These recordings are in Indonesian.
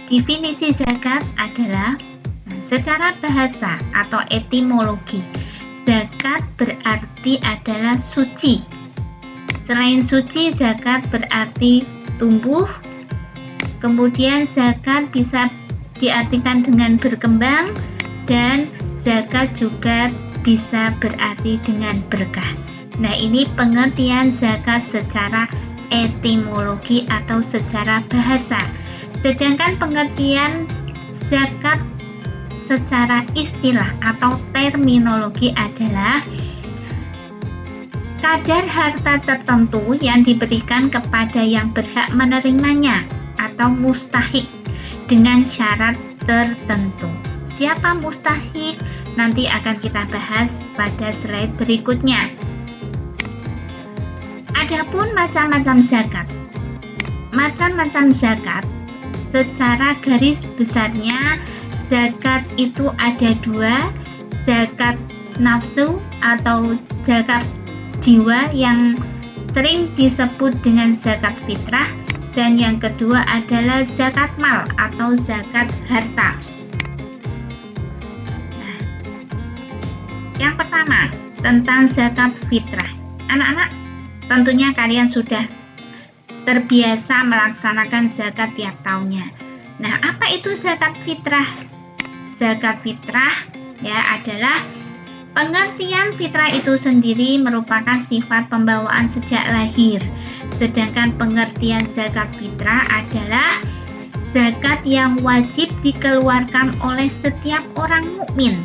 Definisi zakat adalah secara bahasa atau etimologi, zakat berarti adalah suci. Selain suci, zakat berarti tumbuh. Kemudian zakat bisa diartikan dengan berkembang, dan zakat juga bisa berarti dengan berkah. Nah, ini pengertian zakat secara etimologi atau secara bahasa. Sedangkan pengertian zakat secara istilah atau terminologi adalah kadar harta tertentu yang diberikan kepada yang berhak menerimanya atau mustahik dengan syarat tertentu. Siapa mustahik? Nanti akan kita bahas pada slide berikutnya. Adapun macam-macam zakat. Macam-macam zakat secara garis besarnya zakat itu ada dua, zakat nafsu atau zakat jiwa yang sering disebut dengan zakat fitrah, dan yang kedua adalah zakat mal atau zakat harta. Nah, yang pertama tentang zakat fitrah. Anak-anak, tentunya kalian sudah terbiasa melaksanakan zakat tiap tahunnya. Nah, apa itu zakat fitrah? Zakat fitrah adalah pengertian fitrah itu sendiri merupakan sifat pembawaan sejak lahir. Sedangkan pengertian zakat fitrah adalah zakat yang wajib dikeluarkan oleh setiap orang mukmin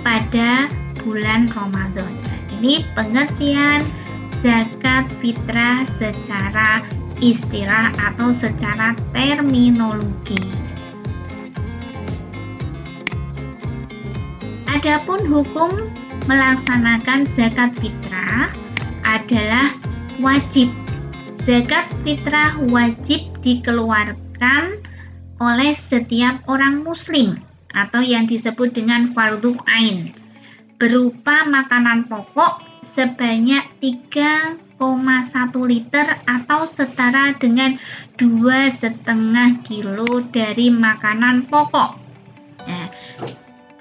pada bulan Ramadan. Ini pengertian zakat fitrah secara istilah atau secara terminologi. Adapun hukum melaksanakan zakat fitrah adalah wajib. Zakat fitrah wajib dikeluarkan oleh setiap orang muslim atau yang disebut dengan fardhu ain, berupa makanan pokok sebanyak 3,1 liter atau setara dengan 2,5 kilo dari makanan pokok. Nah,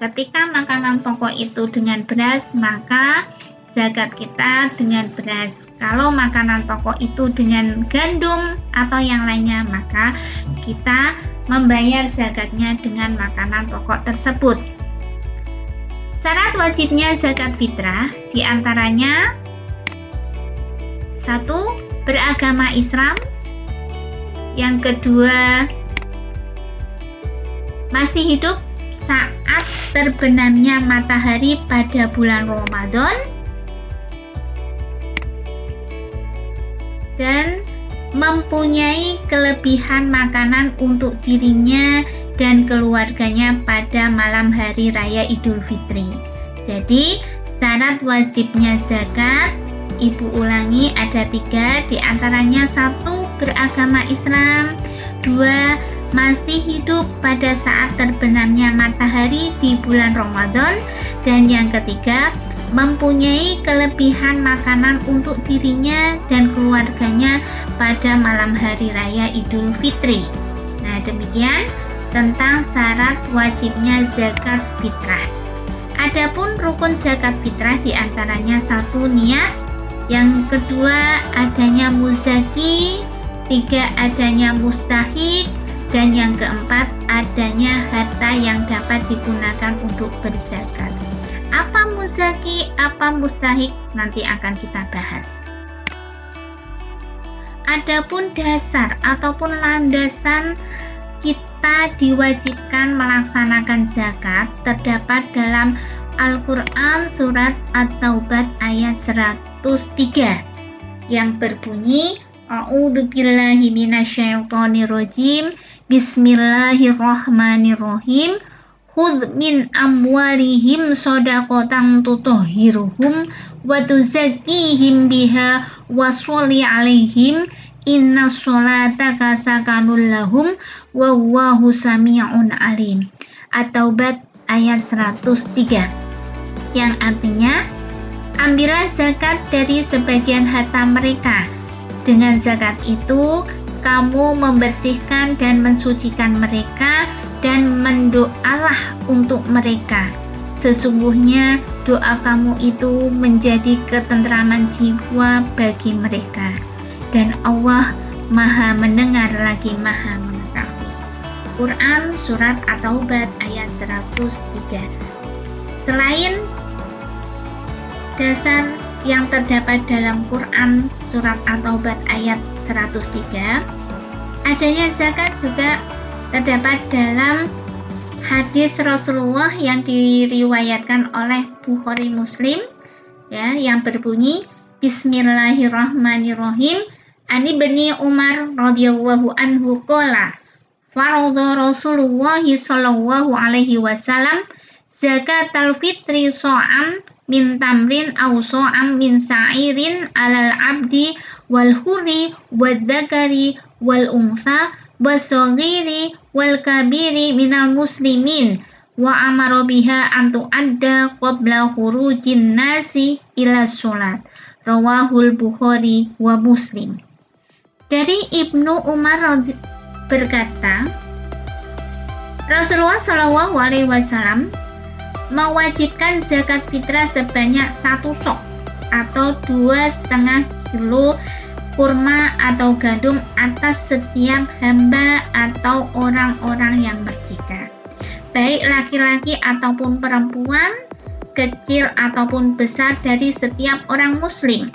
ketika makanan pokok itu dengan beras, maka zakat kita dengan beras. Kalau makanan pokok itu dengan gandum atau yang lainnya, maka kita membayar zakatnya dengan makanan pokok tersebut. Syarat wajibnya zakat fitrah diantaranya: 1. Beragama Islam. Yang kedua, masih hidup saat terbenamnya matahari pada bulan Ramadan, dan mempunyai kelebihan makanan untuk dirinya dan keluarganya pada malam hari raya Idul Fitri. Jadi, syarat wajibnya zakat, Ibu ulangi, ada 3, diantaranya 1. Beragama Islam, 2. Masih hidup pada saat terbenamnya matahari di bulan Ramadan, dan yang ketiga, mempunyai kelebihan makanan untuk dirinya dan keluarganya pada malam hari raya Idul Fitri. Nah, demikian tentang syarat wajibnya zakat fitrah. Adapun rukun zakat fitrah diantaranya 1. Niat, yang kedua adanya muzaki, 3. adanya mustahik, dan yang keempat adanya harta yang dapat digunakan untuk berzakat. Apa muzaki, apa mustahik, nanti akan kita bahas. Adapun dasar ataupun landasan kita diwajibkan melaksanakan zakat terdapat dalam Al-Quran surat At-Taubah ayat 103 yang berbunyi: A'udzubillahi minasyaitonirrajim, Bismillahirrahmanirrahim, Khudh min amwalihim shadaqatan tutahhiruhum wa tuzakkihim biha wa sholli alaihim innas sholata sakanul lahum wallahu sami'un alim. At-Taubah ayat 103, yang artinya, ambillah zakat dari sebagian harta mereka. Dengan zakat itu kamu membersihkan dan mensucikan mereka, dan mendoalah untuk mereka. Sesungguhnya doa kamu itu menjadi ketentraman jiwa bagi mereka, dan Allah Maha mendengar lagi Maha mengetahui. Quran Surat At-Taubah ayat 103. Selain dasar yang terdapat dalam Quran Surat At-Taubah ayat 103, adanya zakat juga terdapat dalam hadis Rasulullah yang diriwayatkan oleh Bukhari Muslim, ya, yang berbunyi Bismillahirrahmanirrahim. Ani Ibni Umar radhiyallahu anhu qala faradha Rasulullah sallallahu alaihi wasallam zakatal fitri so'an min tamrin aw so'am min sa'irin alal abdi wal hurri wal dzakari wal unsa wasogiri wal kabiri minal muslimin wa amara biha an tu'adda qabla khurujin nasi ila sholat. Rawahul Bukhari wa Muslim. Dari Ibnu Umar berkata, Rasulullah Shallallahu Alaihi Wasallam mewajibkan zakat fitrah sebanyak 1 sok atau 2,5 kilo kurma atau gandum atas setiap hamba atau orang-orang yang merdeka, baik laki-laki ataupun perempuan, kecil ataupun besar dari setiap orang muslim.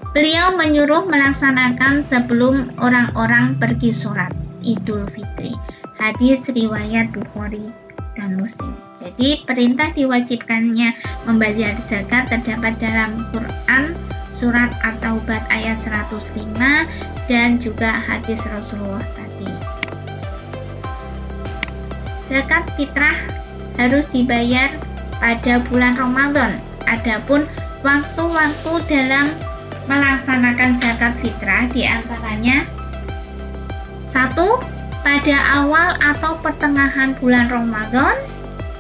Beliau menyuruh melaksanakan sebelum orang-orang pergi sholat Idul Fitri. Hadis riwayat Bukhari dan Muslim. Jadi perintah diwajibkannya membayar zakat terdapat dalam Quran Surat At-Taubah ayat 105 dan juga hadis Rasulullah tadi. Zakat fitrah harus dibayar pada bulan Ramadan. Adapun waktu-waktu dalam melaksanakan zakat fitrah diantaranya 1. Pada awal atau pertengahan bulan Ramadan,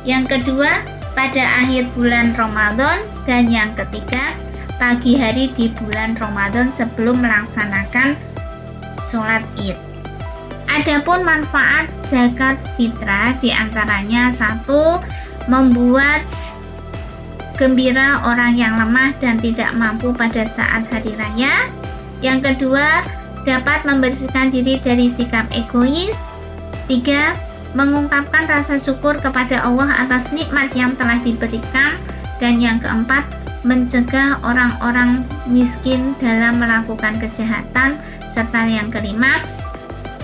yang kedua pada akhir bulan Ramadan, dan yang ketiga pagi hari di bulan Ramadan sebelum melaksanakan sholat Id. Adapun manfaat zakat fitrah diantaranya 1. Membuat gembira orang yang lemah dan tidak mampu pada saat hari raya. Yang kedua, dapat membersihkan diri dari sikap egois. 3. Mengungkapkan rasa syukur kepada Allah atas nikmat yang telah diberikan. Dan yang keempat, mencegah orang-orang miskin dalam melakukan kejahatan. Serta yang kelima,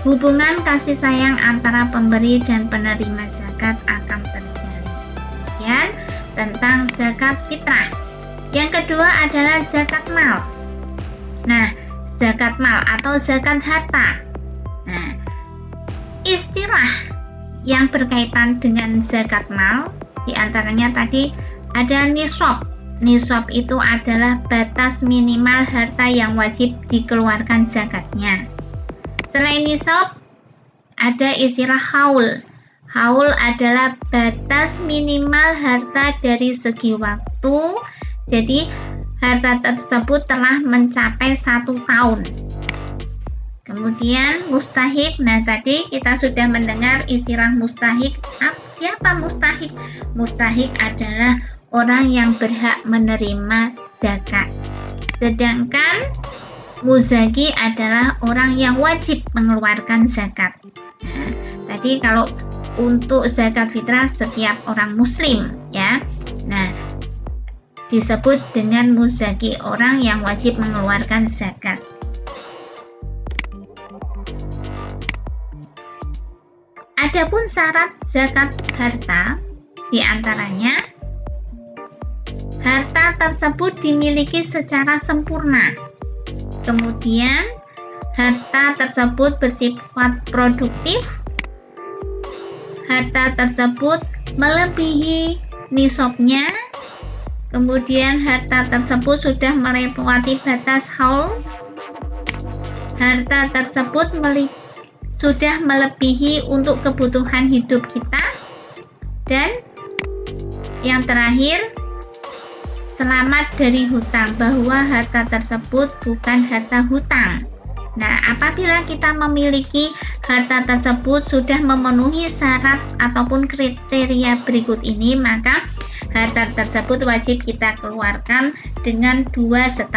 hubungan kasih sayang antara pemberi dan penerima zakat akan terjalin. Demikian tentang zakat fitrah. Yang kedua adalah zakat mal. Nah, zakat mal atau zakat harta. Nah, istilah yang berkaitan dengan zakat mal diantaranya tadi ada nisab. Nisab itu adalah batas minimal harta yang wajib dikeluarkan zakatnya. Selain nisab, ada istilah haul. Haul adalah batas minimal harta dari segi waktu. Jadi harta tersebut telah mencapai 1 tahun. Kemudian mustahik. Nah, tadi kita sudah mendengar istilah mustahik. Siapa mustahik? Mustahik adalah orang yang berhak menerima zakat. Sedangkan muzaki adalah orang yang wajib mengeluarkan zakat. Nah, tadi kalau untuk zakat fitrah setiap orang muslim, ya. Nah, disebut dengan muzaki, orang yang wajib mengeluarkan zakat. Adapun syarat zakat harta diantaranya harta tersebut dimiliki secara sempurna. Kemudian harta tersebut bersifat produktif. Harta tersebut melebihi nisabnya. Kemudian harta tersebut sudah melewati batas haul. Harta tersebut sudah melebihi untuk kebutuhan hidup kita. Dan yang terakhir, selamat dari hutang, bahwa harta tersebut bukan harta hutang. Nah, apabila kita memiliki harta tersebut sudah memenuhi syarat ataupun kriteria berikut ini, maka harta tersebut wajib kita keluarkan dengan 2,5%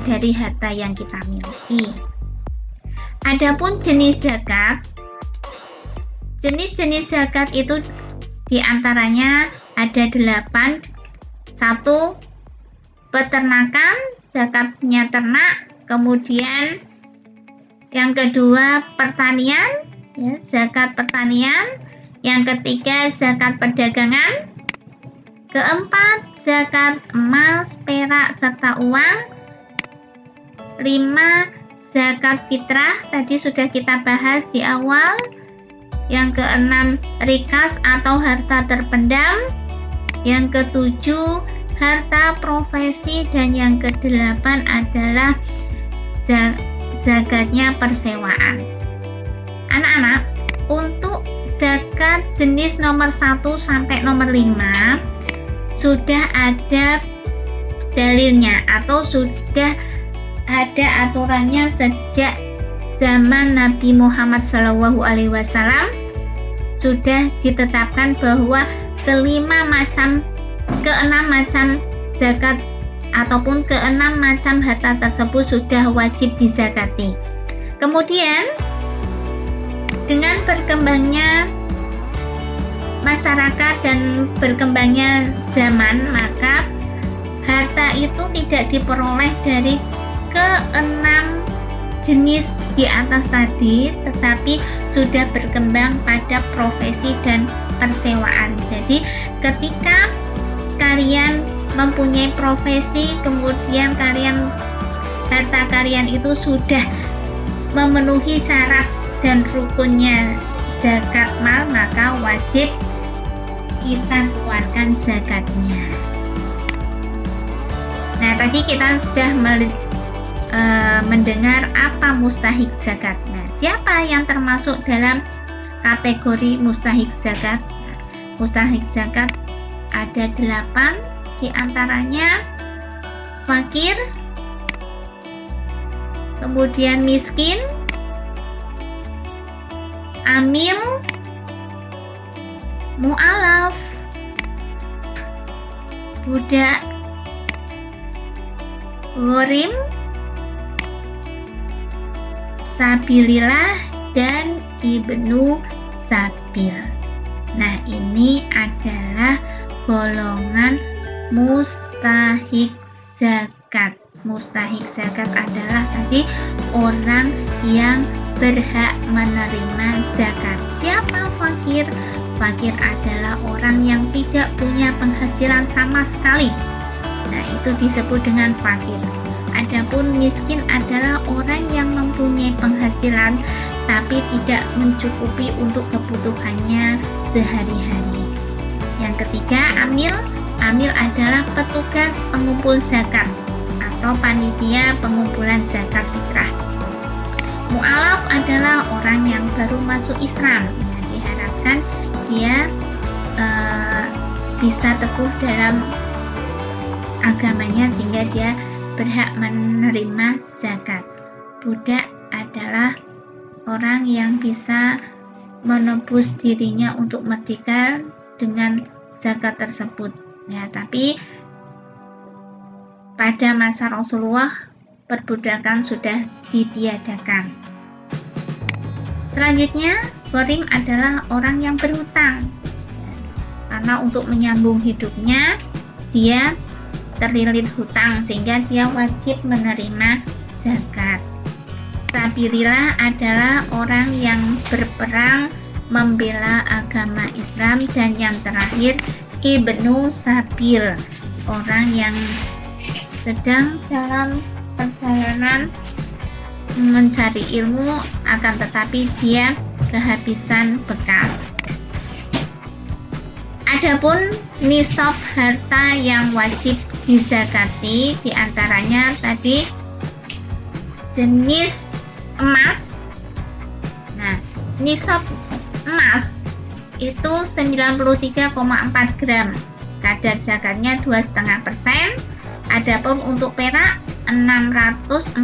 dari harta yang kita miliki. Adapun jenis zakat, jenis-jenis zakat itu diantaranya ada 8. 1. Peternakan, zakatnya ternak. Kemudian yang kedua pertanian, ya, zakat pertanian. Yang ketiga zakat perdagangan. Keempat zakat emas, perak serta uang. 5. Zakat fitrah, tadi sudah kita bahas di awal. Yang keenam rikas atau harta terpendam. Yang ketujuh harta profesi, dan yang kedelapan adalah zakatnya persewaan. Anak-anak, untuk zakat jenis nomor 1 sampai nomor 5 sudah ada dalilnya atau sudah ada aturannya sejak zaman Nabi Muhammad SAW. Sudah ditetapkan bahwa keenam macam zakat ataupun keenam macam harta tersebut sudah wajib dizakati. Kemudian dengan berkembangnya masyarakat dan berkembangnya zaman, maka harta itu tidak diperoleh dari keenam jenis di atas tadi, tetapi sudah berkembang pada profesi dan persewaan. Jadi ketika kalian mempunyai profesi, kemudian harta kalian itu sudah memenuhi syarat dan rukunnya zakat mal, maka wajib kita keluarkan zakatnya. Nah, tadi kita sudah mendengar apa mustahik zakat. Nah, siapa yang termasuk dalam kategori mustahik zakat? Mustahik zakat ada 8, diantaranya fakir, kemudian miskin, amil, mu'alaf, budak, ghorim, sabilillah, dan ibnu sabil. Nah, ini adalah golongan mustahik zakat. Mustahik zakat adalah tadi orang yang berhak menerima zakat. Siapa fakir? Fakir adalah orang yang tidak punya penghasilan sama sekali. Nah, itu disebut dengan fakir. Adapun miskin adalah orang yang mempunyai penghasilan tapi tidak mencukupi untuk kebutuhannya sehari-hari. Yang ketiga, amil. Amil adalah petugas pengumpul zakat atau panitia pengumpulan zakat fitrah. Mu'alaf adalah orang yang baru masuk Islam. Nah, diharapkan dia bisa teguh dalam agamanya sehingga dia berhak menerima zakat. Budak adalah orang yang bisa menebus dirinya untuk merdeka dengan zakat tersebut. Ya, tapi pada masa Rasulullah perbudakan sudah ditiadakan. Selanjutnya, ghorim adalah orang yang berhutang. Karena untuk menyambung hidupnya, dia terlilit hutang sehingga dia wajib menerima zakat. Sabilillah adalah orang yang berperang membela agama Islam. Dan yang terakhir, ibnu sabil, orang yang sedang dalam perjalanan mencari ilmu akan tetapi dia kehabisan bekal. Adapun nisab harta yang wajib dizakati diantaranya tadi jenis emas. Nah, nisab emas itu 93,4 gram, kadar zakatnya 2,5%. Adapun untuk perak 648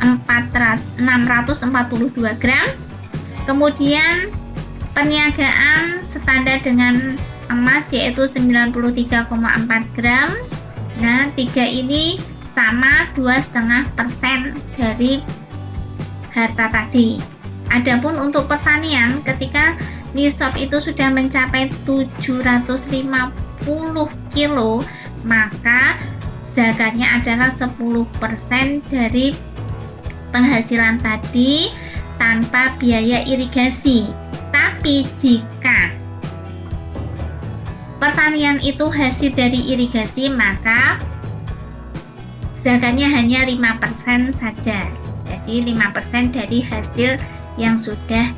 642 gram. Kemudian perniagaan standar dengan emas yaitu 93,4 gram. Nah, 3 ini sama 2,5% dari harta tadi. Adapun untuk pertanian, ketika nisab itu sudah mencapai 750 kilo, maka zakatnya adalah 10% dari penghasilan tadi tanpa biaya irigasi. Tapi jika pertanian itu hasil dari irigasi, maka zakatnya hanya 5% saja. Jadi 5% dari hasil yang sudah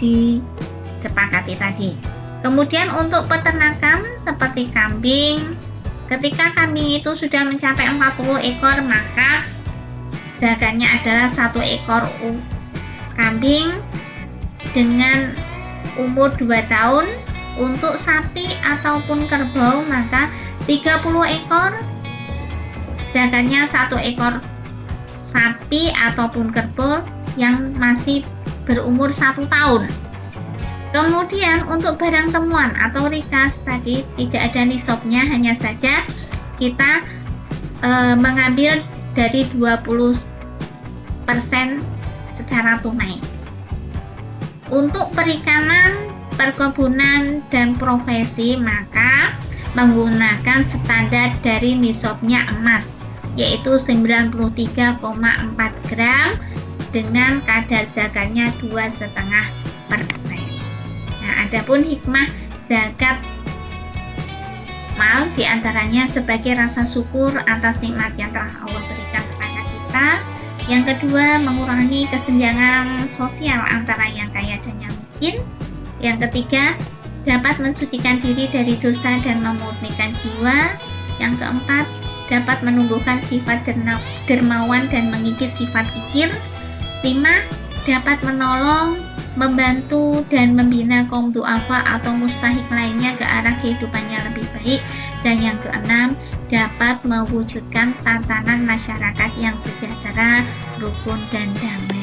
disepakati tadi. Kemudian untuk peternakan seperti kambing, ketika kambing itu sudah mencapai 40 ekor, maka zakatnya adalah 1 ekor kambing dengan umur 2 tahun. Untuk sapi ataupun kerbau, maka 30 ekor, zakatnya 1 ekor sapi ataupun kerbau yang masih berumur 1 tahun. Kemudian untuk barang temuan atau rikas tadi tidak ada nisabnya, hanya saja kita mengambil dari 20% secara tunai. Untuk perikanan, perkebunan, dan profesi, maka menggunakan standar dari nisabnya emas yaitu 93,4 gram dengan kadar zakatnya 2,5%. Nah, adapun hikmah zakat mal diantaranya sebagai rasa syukur atas nikmat yang telah Allah berikan kepada kita. Yang kedua, mengurangi kesenjangan sosial antara yang kaya dan yang miskin. Yang ketiga, dapat mensucikan diri dari dosa dan memurnikan jiwa. Yang keempat, dapat menumbuhkan sifat dermawan dan mengikis sifat kikir. 5. Dapat menolong, membantu, dan membina kaum du'afa atau mustahik lainnya ke arah kehidupannya lebih baik. Dan yang keenam, dapat mewujudkan tatanan masyarakat yang sejahtera, rukun, dan damai.